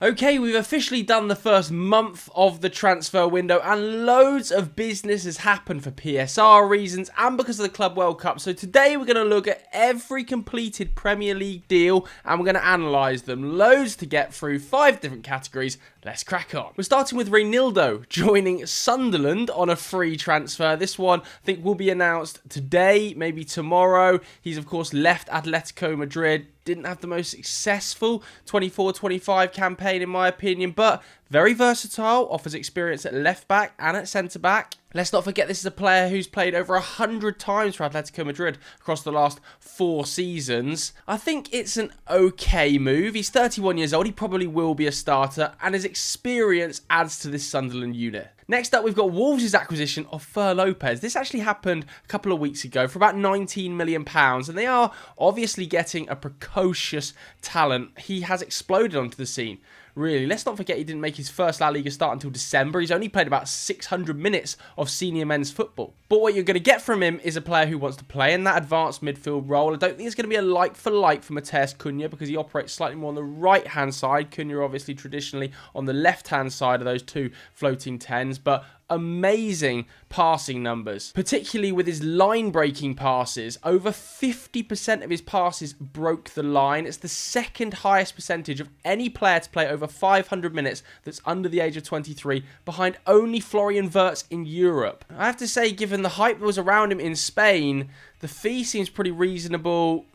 Okay, we've officially done the first month of the transfer window and loads of business has happened for PSR reasons and because of the Club World Cup. So today we're going to look at every completed Premier League deal and we're going to analyse them. Loads to get through, 5 different categories. Let's crack on. We're starting with Reijnders joining Sunderland on a free transfer. This one I think will be announced today, maybe tomorrow. He's of course left Atletico Madrid. Didn't have the most successful 24-25 campaign in my opinion, but very versatile, offers experience at left back and at centre back. Let's not forget this is a player who's played over 100 times for Atletico Madrid across the last 4 seasons. I think it's an okay move. He's 31 years old, he probably will be a starter, and his experience adds to this Sunderland unit. Next up, we've got Wolves' acquisition of Fer Lopez. This actually happened a couple of weeks ago for about £19 million, and they are obviously getting a precocious talent. He has exploded onto the scene. Really, let's not forget he didn't make his first La Liga start until December. He's only played about 600 minutes of senior men's football. But what you're going to get from him is a player who wants to play in that advanced midfield role. I don't think it's going to be a like for like for Matheus Cunha because he operates slightly more on the right-hand side. Cunha obviously traditionally on the left-hand side of those two floating 10s, but amazing passing numbers, particularly with his line-breaking passes. Over 50% of his passes broke the line. It's the second highest percentage of any player to play over 500 minutes that's under the age of 23, behind only Florian Wirtz in Europe. I have to say, given the hype that was around him in Spain, the fee seems pretty reasonable.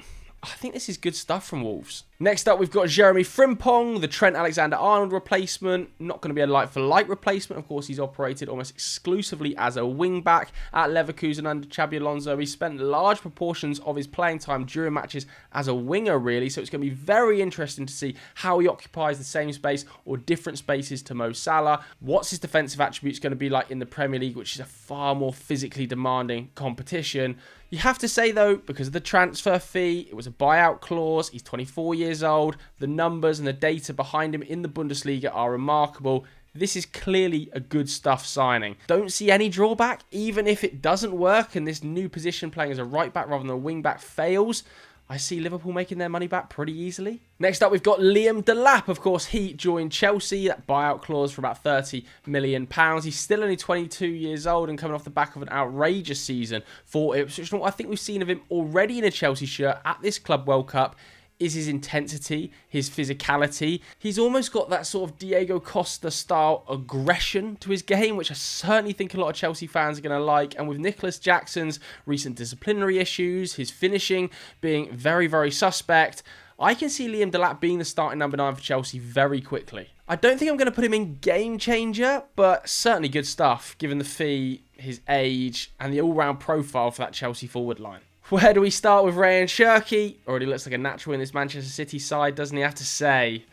I think this is good stuff from Wolves. Next up, we've got Jeremy Frimpong, the Trent Alexander-Arnold replacement. Not going to be a like-for-like replacement. Of course, he's operated almost exclusively as a wing-back at Leverkusen under Xabi Alonso. He spent large proportions of his playing time during matches as a winger, really. So it's going to be very interesting to see how he occupies the same space or different spaces to Mo Salah. What's his defensive attributes going to be like in the Premier League, which is a far more physically demanding competition. You have to say, though, because of the transfer fee, it was a buyout clause. He's 24 years old. The numbers and the data behind him in the Bundesliga are remarkable. This is clearly a good stuff signing. Don't see any drawback, even if it doesn't work and this new position playing as a right back rather than a wing back fails. I see Liverpool making their money back pretty easily. Next up, we've got Liam Delap. Of course, he joined Chelsea. That buyout clause for about £30 million. He's still only 22 years old and coming off the back of an outrageous season for Ipswich. What I think we've seen of him already in a Chelsea shirt at this Club World Cup is his intensity, his physicality. He's almost got that sort of Diego Costa style aggression to his game, which I certainly think a lot of Chelsea fans are going to like. And with Nicholas Jackson's recent disciplinary issues, his finishing being very, very suspect, I can see Liam Delap being the starting number 9 for Chelsea very quickly. I don't think I'm going to put him in game changer, but certainly good stuff given the fee, his age, and the all-round profile for that Chelsea forward line. Where do we start with Rayan Cherki? Already looks like a natural in this Manchester City side, doesn't he have to say?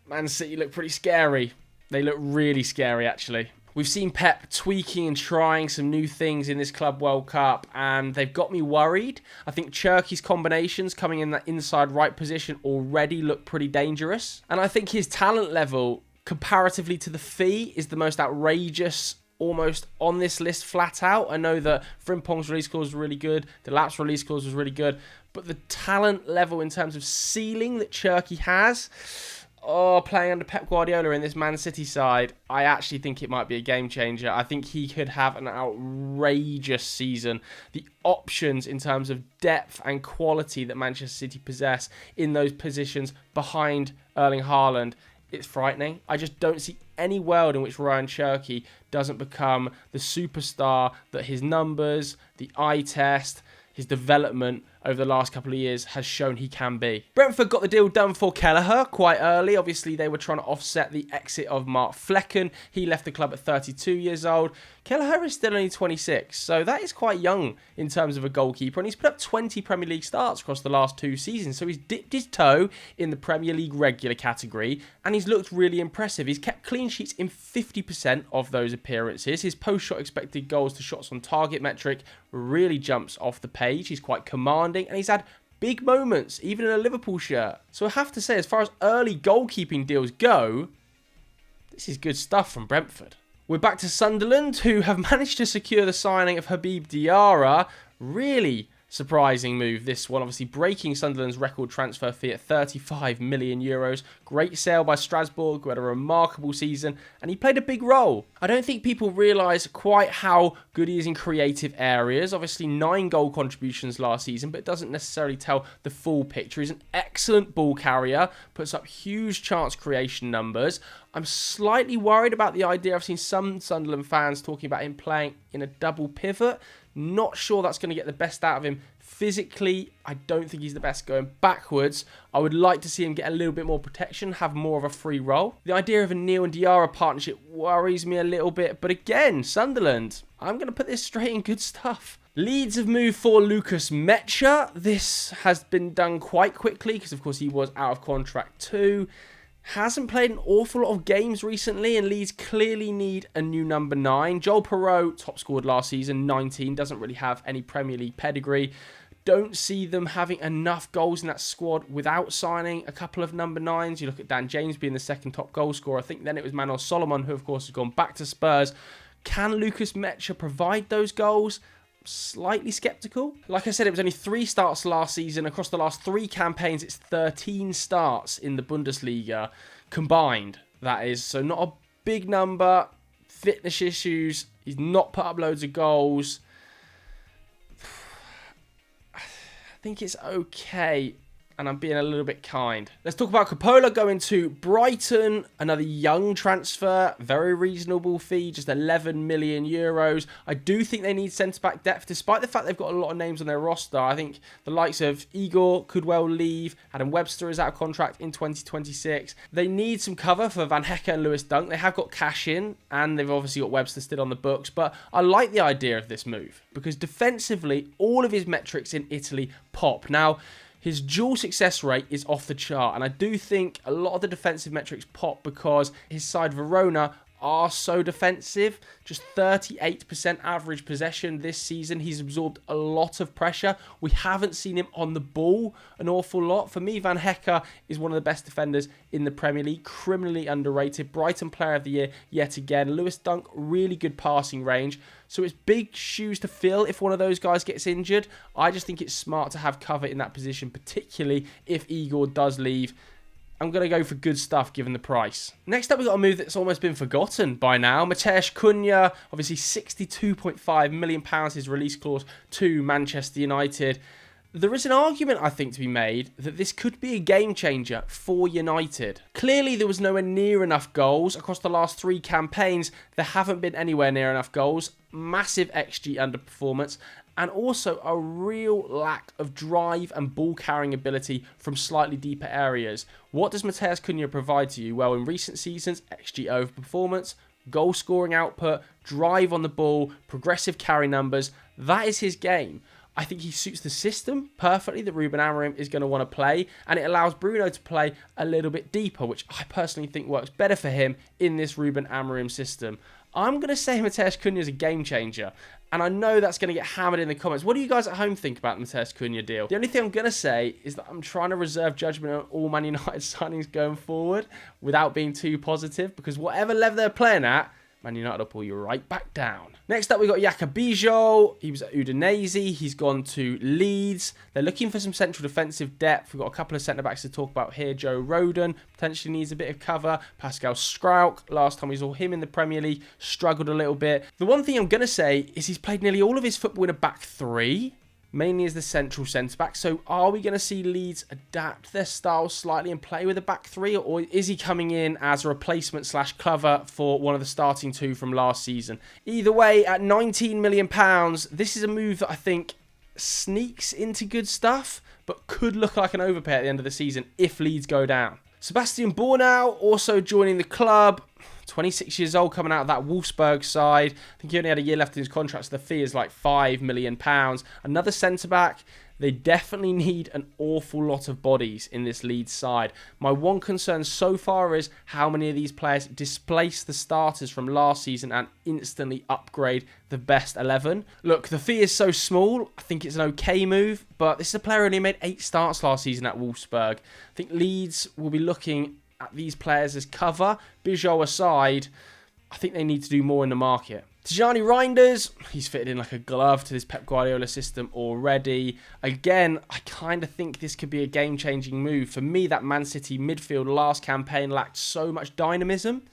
Man City look pretty scary. They look really scary, actually. We've seen Pep tweaking and trying some new things in this Club World Cup, and they've got me worried. I think Cherki's combinations coming in that inside right position already look pretty dangerous. And I think his talent level, comparatively to the fee, is the most outrageous almost on this list flat out. I know that Frimpong's release clause was really good, Delap's release clause was really good, but the talent level in terms of ceiling that Cherki has, playing under Pep Guardiola in this Man City side, I actually think it might be a game changer. I think he could have an outrageous season. The options in terms of depth and quality that Manchester City possess in those positions behind Erling Haaland, it's frightening. I just don't see any world in which Rayan Cherki doesn't become the superstar that his numbers, the eye test, his development over the last couple of years has shown he can be. Brentford got the deal done for Kelleher quite early. Obviously, they were trying to offset the exit of Mark Flecken. He left the club at 32 years old. Kelleher is still only 26, so that is quite young in terms of a goalkeeper, and he's put up 20 Premier League starts across the last 2 seasons, so he's dipped his toe in the Premier League regular category, and he's looked really impressive. He's kept clean sheets in 50% of those appearances. His post-shot expected goals to shots on target metric really jumps off the page. He's quite commanding, and he's had big moments, even in a Liverpool shirt. So I have to say, as far as early goalkeeping deals go, this is good stuff from Brentford. We're back to Sunderland, who have managed to secure the signing of Habib Diarra. Really surprising move, this one. Obviously breaking Sunderland's record transfer fee at 35 million euros. Great sale by Strasbourg, who had a remarkable season, and he played a big role. I don't think people realise quite how good he is in creative areas. Obviously 9 goal contributions last season, but it doesn't necessarily tell the full picture. He's an excellent ball carrier, puts up huge chance creation numbers. I'm slightly worried about the idea. I've seen some Sunderland fans talking about him playing in a double pivot. Not sure that's going to get the best out of him physically. I don't think he's the best going backwards. I would like to see him get a little bit more protection, have more of a free role. The idea of a Neil and Diarra partnership worries me a little bit. But again, Sunderland, I'm going to put this straight in good stuff. Leeds have moved for Lucas Mecha. This has been done quite quickly because, of course, he was out of contract too. Hasn't played an awful lot of games recently, and Leeds clearly need a new number 9. Joao Pedro, top scored last season, 19, doesn't really have any Premier League pedigree. Don't see them having enough goals in that squad without signing a couple of number 9s. You look at Dan James being the second top goal scorer. I think then it was Manuel Solomon, who of course has gone back to Spurs. Can Lucas Mecha provide those goals? Slightly sceptical. Like I said, it was only 3 starts last season. Across the last 3 campaigns, it's 13 starts in the Bundesliga combined, that is. So not a big number. Fitness issues. He's not put up loads of goals. I think it's okay, and I'm being a little bit kind. Let's talk about Coppola going to Brighton. Another young transfer, very reasonable fee, just 11 million euros. I do think they need centre-back depth, despite the fact they've got a lot of names on their roster. I think the likes of Igor could well leave. Adam Webster is out of contract in 2026. They need some cover for Van Hecke and Lewis Dunk. They have got cash in, and they've obviously got Webster still on the books. But I like the idea of this move, because defensively, all of his metrics in Italy pop. Now, his dual success rate is off the chart, and I do think a lot of the defensive metrics pop because his side Verona are so defensive. Just 38% average possession this season. He's absorbed a lot of pressure. We haven't seen him on the ball an awful lot. For me, Van Hecke is one of the best defenders in the Premier League. Criminally underrated. Brighton Player of the Year yet again. Lewis Dunk, really good passing range. So it's big shoes to fill if one of those guys gets injured. I just think it's smart to have cover in that position, particularly if Igor does leave. I'm going to go for good stuff given the price. Next up, we've got a move that's almost been forgotten by now. Matheus Cunha, obviously £62.5 million his release clause to Manchester United. There is an argument, I think, to be made that this could be a game changer for United. Clearly, there was nowhere near enough goals. Across the last 3 campaigns, there haven't been anywhere near enough goals. Massive XG underperformance. And also a real lack of drive and ball carrying ability from slightly deeper areas. What does Matheus Cunha provide to you? Well, in recent seasons, XG overperformance, goal scoring output, drive on the ball, progressive carry numbers. That is his game. I think he suits the system perfectly that Ruben Amorim is going to want to play, and it allows Bruno to play a little bit deeper, which I personally think works better for him in this Ruben Amorim system. I'm going to say Matheus Cunha is a game changer, and I know that's going to get hammered in the comments. What do you guys at home think about the Matheus Cunha deal? The only thing I'm going to say is that I'm trying to reserve judgment on all Man United signings going forward without being too positive, because whatever level they're playing at, Man United will pull you right back down. Next up, we got Jacobijo. He was at Udinese. He's gone to Leeds. They're looking for some central defensive depth. We've got a couple of centre-backs to talk about here. Joe Rodon potentially needs a bit of cover. Pascal Struijk, last time we saw him in the Premier League, struggled a little bit. The one thing I'm going to say is he's played nearly all of his football in a back 3. Mainly as the central centre-back. So are we going to see Leeds adapt their style slightly and play with a back 3? Or is he coming in as a replacement / cover for one of the starting 2 from last season? Either way, at £19 million, this is a move that I think sneaks into good stuff, but could look like an overpay at the end of the season if Leeds go down. Sebastian Bornau also joining the club. 26 years old, coming out of that Wolfsburg side. I think he only had a year left in his contract, so the fee is like £5 million. Another centre-back. They definitely need an awful lot of bodies in this Leeds side. My one concern so far is how many of these players displace the starters from last season and instantly upgrade the best 11. Look, the fee is so small, I think it's an okay move, but this is a player who only made 8 starts last season at Wolfsburg. I think Leeds will be looking at these players as cover. Bijou aside, I think they need to do more in the market. Tijani Reijnders, he's fitted in like a glove to this Pep Guardiola system already. Again, I kind of think this could be a game-changing move. For me, that Man City midfield last campaign lacked so much dynamism,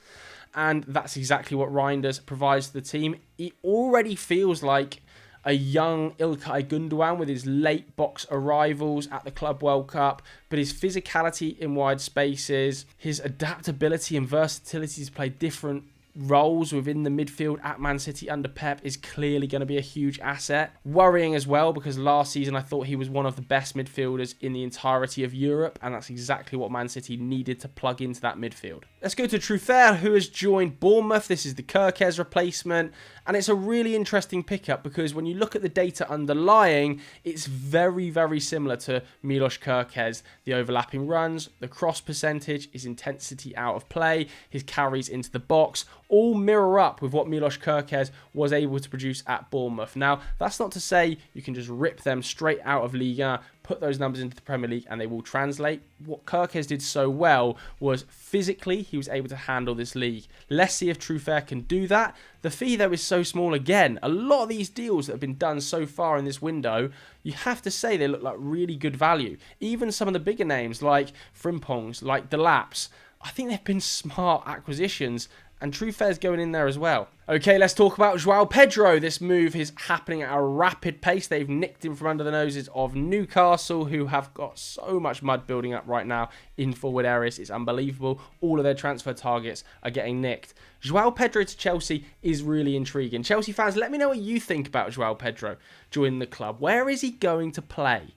and that's exactly what Reijnders provides to the team. He already feels like a young Ilkay Gundogan with his late box arrivals at the Club World Cup, but his physicality in wide spaces, his adaptability and versatility to play different roles within the midfield at Man City under Pep is clearly going to be a huge asset. Worrying as well, because last season I thought he was one of the best midfielders in the entirety of Europe, and that's exactly what Man City needed to plug into that midfield. Let's go to Truffert, who has joined Bournemouth. This is the Kerkez replacement, and it's a really interesting pickup because when you look at the data underlying, it's very, very similar to Milos Kerkez. The overlapping runs, the cross percentage, his intensity out of play, his carries into the box, all mirror up with what Milos Kerkez was able to produce at Bournemouth. Now, that's not to say you can just rip them straight out of Ligue 1, put those numbers into the Premier League and they will translate. What Kerkez did so well was physically he was able to handle this league. Let's see if Truffert can do that. The fee though is so small again. A lot of these deals that have been done so far in this window, you have to say they look like really good value. Even some of the bigger names like Frimpongs, like Delaps, I think they've been smart acquisitions, and Truffert's going in there as well. Okay, let's talk about Joao Pedro. This move is happening at a rapid pace. They've nicked him from under the noses of Newcastle, who have got so much mud building up right now in forward areas. It's unbelievable. All of their transfer targets are getting nicked. Joao Pedro to Chelsea is really intriguing. Chelsea fans, let me know what you think about Joao Pedro joining the club. Where is he going to play?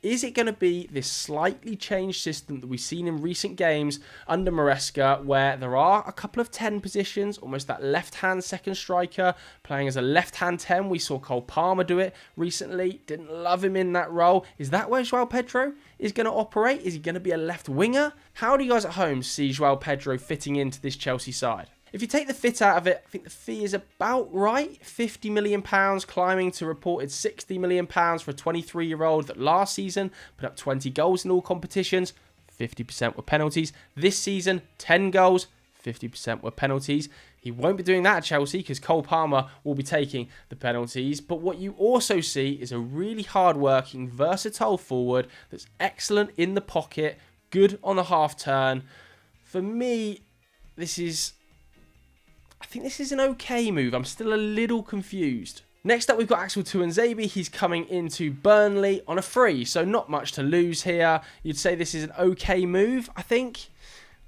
Is it going to be this slightly changed system that we've seen in recent games under Maresca, where there are a couple of 10 positions, almost that left-hand second striker, playing as a left-hand 10? We saw Cole Palmer do it recently. Didn't love him in that role. Is that where Joao Pedro is going to operate? Is he going to be a left winger? How do you guys at home see Joao Pedro fitting into this Chelsea side? If you take the fit out of it, I think the fee is about right. £50 million, climbing to reported £60 million for a 23-year-old that last season put up 20 goals in all competitions, 50% were penalties. This season, 10 goals, 50% were penalties. He won't be doing that at Chelsea because Cole Palmer will be taking the penalties. But what you also see is a really hard-working, versatile forward that's excellent in the pocket, good on the half-turn. For me, I think this is an okay move. I'm still a little confused. Next up, we've got Axel Tuanzebe. He's coming into Burnley on a free, so not much to lose here. You'd say this is an okay move, I think.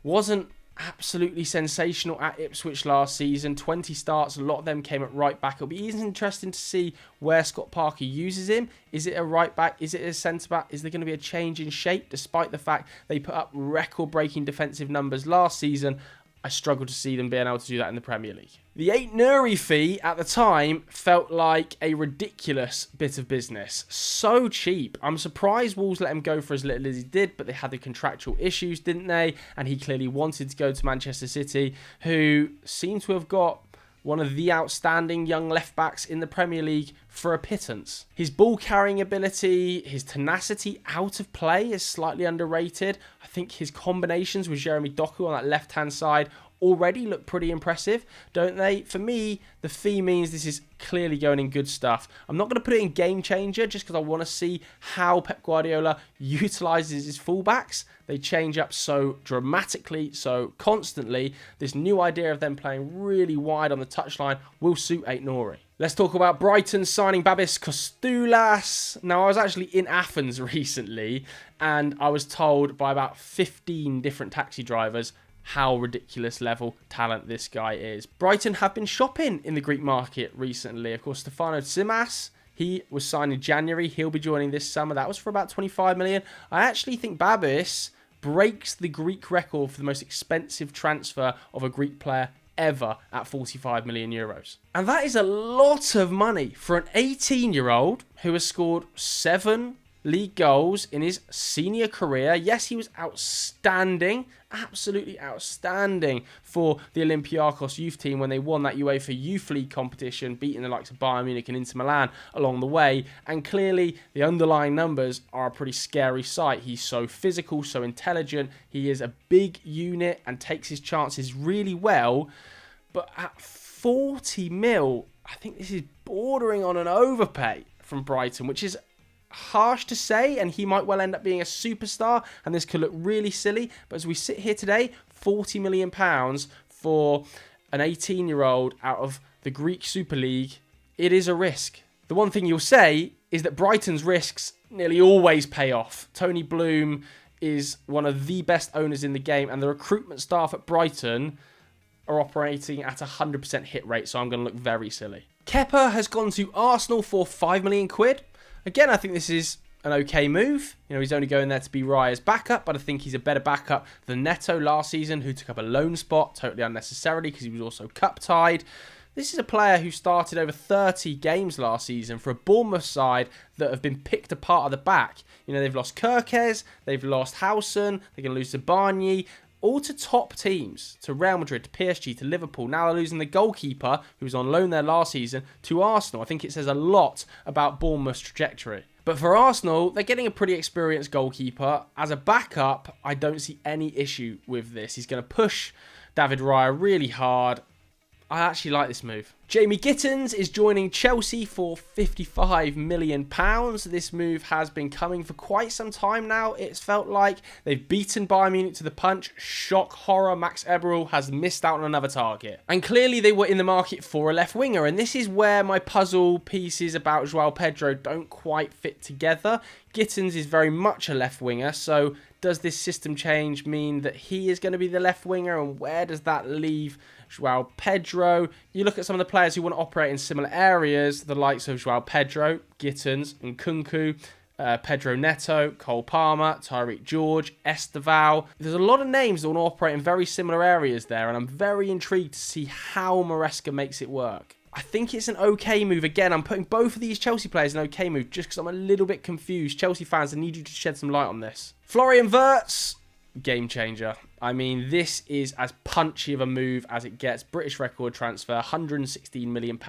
Wasn't absolutely sensational at Ipswich last season. 20 starts, a lot of them came at right back. It'll be interesting to see where Scott Parker uses him. Is it a right back? Is it a centre back? Is there going to be a change in shape? Despite the fact they put up record-breaking defensive numbers last season, I struggle to see them being able to do that in the Premier League. The Ait Nouri fee at the time felt like a ridiculous bit of business. So cheap. I'm surprised Wolves let him go for as little as he did, but they had the contractual issues, didn't they? And he clearly wanted to go to Manchester City, who seem to have got one of the outstanding young left-backs in the Premier League for a pittance. His ball-carrying ability, his tenacity out of play is slightly underrated. I think his combinations with Jeremy Doku on that left-hand side already look pretty impressive, don't they? For me, the fee means this is clearly going in good stuff. I'm not going to put it in game changer just because I want to see how Pep Guardiola utilises his fullbacks. They change up so dramatically, so constantly. This new idea of them playing really wide on the touchline will suit Ait Nouri. Let's talk about Brighton signing Babis Kostoulas. Now, I was actually in Athens recently, and I was told by about 15 different taxi drivers how ridiculous level talent this guy is. Brighton have been shopping in the Greek market recently. Of course, Stefano Tsimas, he was signed in January. He'll be joining this summer. That was for about 25 million. I actually think Babis breaks the Greek record for the most expensive transfer of a Greek player ever at 45 million euros. And that is a lot of money for an 18-year-old who has scored 7 league goals in his senior career. Yes, he was outstanding, absolutely outstanding for the Olympiacos youth team when they won that UEFA Youth League competition, beating the likes of Bayern Munich and Inter Milan along the way. And clearly, the underlying numbers are a pretty scary sight. He's so physical, so intelligent. He is a big unit and takes his chances really well. But at 40 mil. I think this is bordering on an overpay from Brighton, which is harsh to say, and he might well end up being a superstar, and this could look really silly. But as we sit here today, £40 million for an 18-year-old out of the Greek Super League, it is a risk. The one thing you'll say is that Brighton's risks nearly always pay off. Tony Bloom is one of the best owners in the game, and the recruitment staff at Brighton are operating at 100% hit rate, so I'm going to look very silly. Kepa has gone to Arsenal for £5 million. Again, I think this is an okay move. You know, he's only going there to be Raya's backup, but I think he's a better backup than Neto last season, who took up a loan spot totally unnecessarily because he was also cup-tied. This is a player who started over 30 games last season for a Bournemouth side that have been picked apart at the back. You know, they've lost Kerkez, they've lost Howson, they're going to lose Zubimendi, all to top teams, to Real Madrid, to PSG, to Liverpool. Now they're losing the goalkeeper, who was on loan there last season, to Arsenal. I think it says a lot about Bournemouth's trajectory. But for Arsenal, they're getting a pretty experienced goalkeeper. As a backup, I don't see any issue with this. He's going to push David Raya really hard. I actually like this move. Jamie Gittens is joining Chelsea for £55 million. This move has been coming for quite some time now. It's felt like they've beaten Bayern Munich to the punch. Shock horror, Max Eberl has missed out on another target. And clearly they were in the market for a left winger. And this is where my puzzle pieces about Joao Pedro don't quite fit together. Gittens is very much a left winger. So does this system change mean that he is going to be the left winger? And where does that leave Joao Pedro? You look at some of the players who want to operate in similar areas, the likes of Joao Pedro, Gittens, and Nkunku, Pedro Neto, Cole Palmer, Tyreek George, Esteval. There's a lot of names that want to operate in very similar areas there, and I'm very intrigued to see how Maresca makes it work. I think it's an okay move. Again, I'm putting both of these Chelsea players in okay move just because I'm a little bit confused. Chelsea fans, I need you to shed some light on this. Florian Wirtz, game changer. I mean, this is as punchy of a move as it gets. British record transfer, £116 million,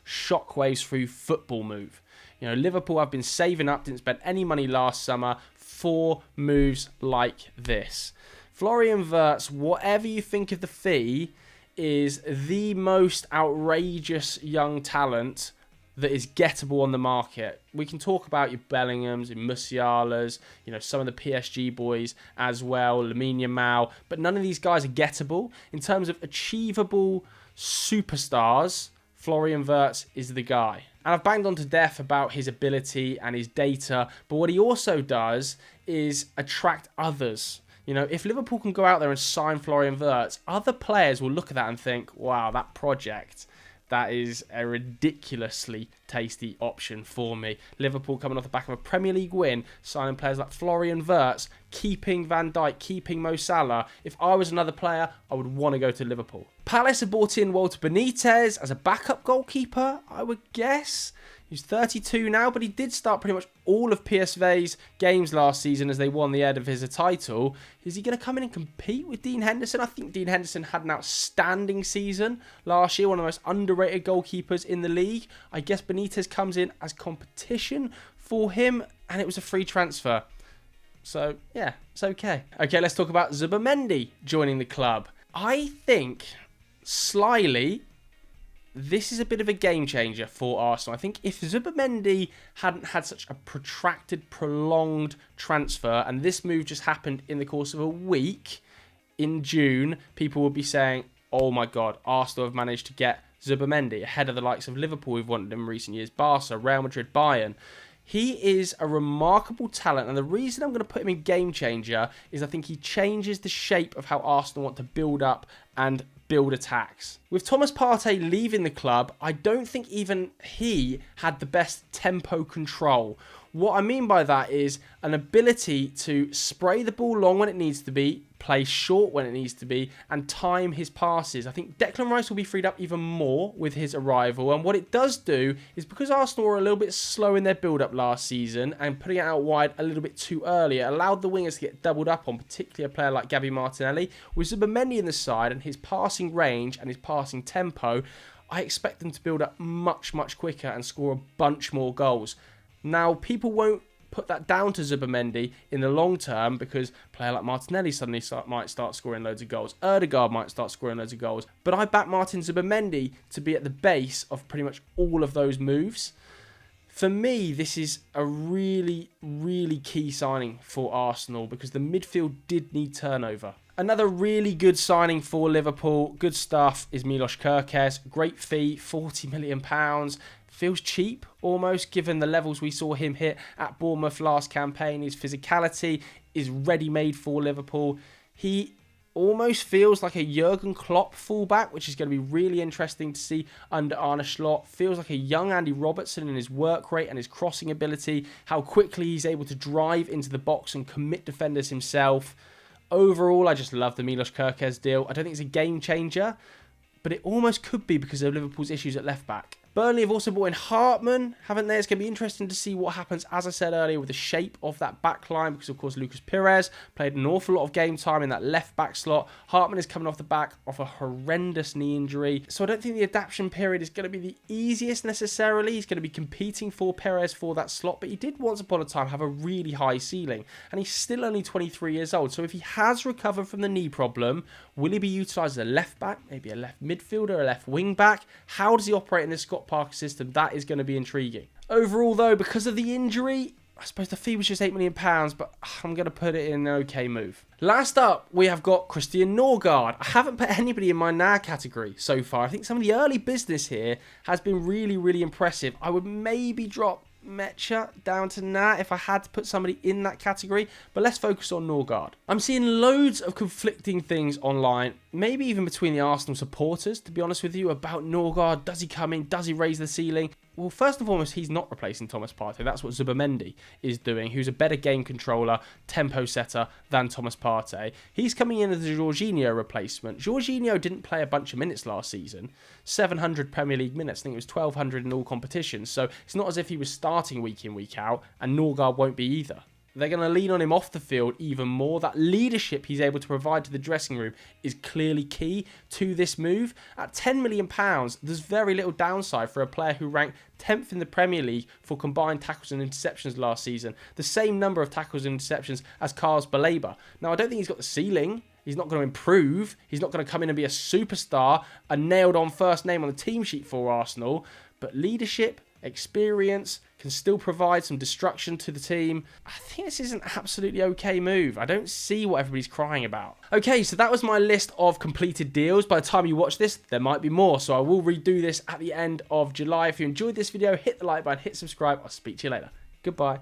shockwaves through football move. You know, Liverpool have been saving up, didn't spend any money last summer for moves like this. Florian Wirtz, whatever you think of the fee, is the most outrageous young talent that is gettable on the market. We can talk about your Bellinghams and Musialas, you know, some of the PSG boys as well, Lamine Yamal, but none of these guys are gettable. In terms of achievable superstars, Florian Wirtz is the guy. And I've banged on to death about his ability and his data, but what he also does is attract others. You know, if Liverpool can go out there and sign Florian Wirtz, other players will look at that and think, wow, that project, that is a ridiculously tasty option for me. Liverpool coming off the back of a Premier League win, signing players like Florian Wirtz, keeping Van Dijk, keeping Mo Salah. If I was another player, I would want to go to Liverpool. Palace have brought in Walter Benitez as a backup goalkeeper, I would guess. He's 32 now, but he did start pretty much all of PSV's games last season as they won the Eredivisie title. Is he going to come in and compete with Dean Henderson? I think Dean Henderson had an outstanding season last year, one of the most underrated goalkeepers in the league. I guess Benitez comes in as competition for him, and it was a free transfer. So, yeah, it's okay. Okay, let's talk about Zubimendi joining the club. I think, slyly, this is a bit of a game changer for Arsenal. I think if Zubimendi hadn't had such a protracted, prolonged transfer, and this move just happened in the course of a week in June, people would be saying, oh my God, Arsenal have managed to get Zubimendi ahead of the likes of Liverpool who've wanted him in recent years, Barca, Real Madrid, Bayern. He is a remarkable talent, and the reason I'm going to put him in game changer is I think he changes the shape of how Arsenal want to build up and build attacks. With Thomas Partey leaving the club, I don't think even he had the best tempo control. What I mean by that is an ability to spray the ball long when it needs to be, play short when it needs to be, and time his passes. I think Declan Rice will be freed up even more with his arrival, and what it does do is because Arsenal were a little bit slow in their build-up last season and putting it out wide a little bit too early, it allowed the wingers to get doubled up on, particularly a player like Gabby Martinelli. With Zubimendi in the side and his passing range and his passing tempo, I expect them to build up much, much quicker and score a bunch more goals. Now, people won't put that down to Zubimendi in the long term, because a player like Martinelli suddenly might start scoring loads of goals. Erdegaard might start scoring loads of goals. But I back Martin Zubimendi to be at the base of pretty much all of those moves. For me, this is a really, really key signing for Arsenal because the midfield did need turnover. Another really good signing for Liverpool, good stuff, is Milos Kerkez. Great fee, £40 million. Feels cheap almost, given the levels we saw him hit at Bournemouth last campaign. His physicality is ready-made for Liverpool. He almost feels like a Jurgen Klopp fullback, which is going to be really interesting to see under Arne Slot. Feels like a young Andy Robertson in his work rate and his crossing ability, how quickly he's able to drive into the box and commit defenders himself. Overall, I just love the Milos Kerkez deal. I don't think it's a game changer, but it almost could be because of Liverpool's issues at left back. Burnley have also brought in Hartman, haven't they? It's going to be interesting to see what happens, as I said earlier, with the shape of that back line, because, of course, Lucas Pires played an awful lot of game time in that left-back slot. Hartman is coming off the back of a horrendous knee injury, so I don't think the adaptation period is going to be the easiest necessarily. He's going to be competing for Pires for that slot, but he did once upon a time have a really high ceiling, and he's still only 23 years old, so if he has recovered from the knee problem, will he be utilised as a left-back, maybe a left midfielder, a left wing-back? How does he operate in this Scott Parker system? That is going to be intriguing. Overall, though, because of the injury, I suppose the fee was just £8 million, but I'm going to put it in an okay move. Last up, we have got Christian Norgaard. I haven't put anybody in my NA category so far. I think some of the early business here has been really, really impressive. I would maybe drop Mecha down to Nat if I had to put somebody in that category, but let's focus on Norgaard. I'm seeing loads of conflicting things online, maybe even between the Arsenal supporters, to be honest with you, about Norgaard. Does he come in? Does he raise the ceiling? Well, first and foremost, he's not replacing Thomas Partey. That's what Zubimendi is doing, who's a better game controller, tempo setter than Thomas Partey. He's coming in as a Jorginho replacement. Jorginho didn't play a bunch of minutes last season. 700 Premier League minutes. I think it was 1,200 in all competitions. So it's not as if he was starting week in, week out, and Norgaard won't be either. They're going to lean on him off the field even more. That leadership he's able to provide to the dressing room is clearly key to this move. At £10 million, there's very little downside for a player who ranked 10th in the Premier League for combined tackles and interceptions last season. The same number of tackles and interceptions as Carlos Baleba. Now, I don't think he's got the ceiling. He's not going to improve. He's not going to come in and be a superstar, a nailed-on first name on the team sheet for Arsenal. But leadership, experience, can still provide some destruction to the team. I think this is an absolutely okay move. I don't see what everybody's crying about. Okay, so that was my list of completed deals. By the time you watch this, there might be more, so I will redo this at the end of July. If you enjoyed this video, hit the like button, hit subscribe. I'll speak to you later. Goodbye.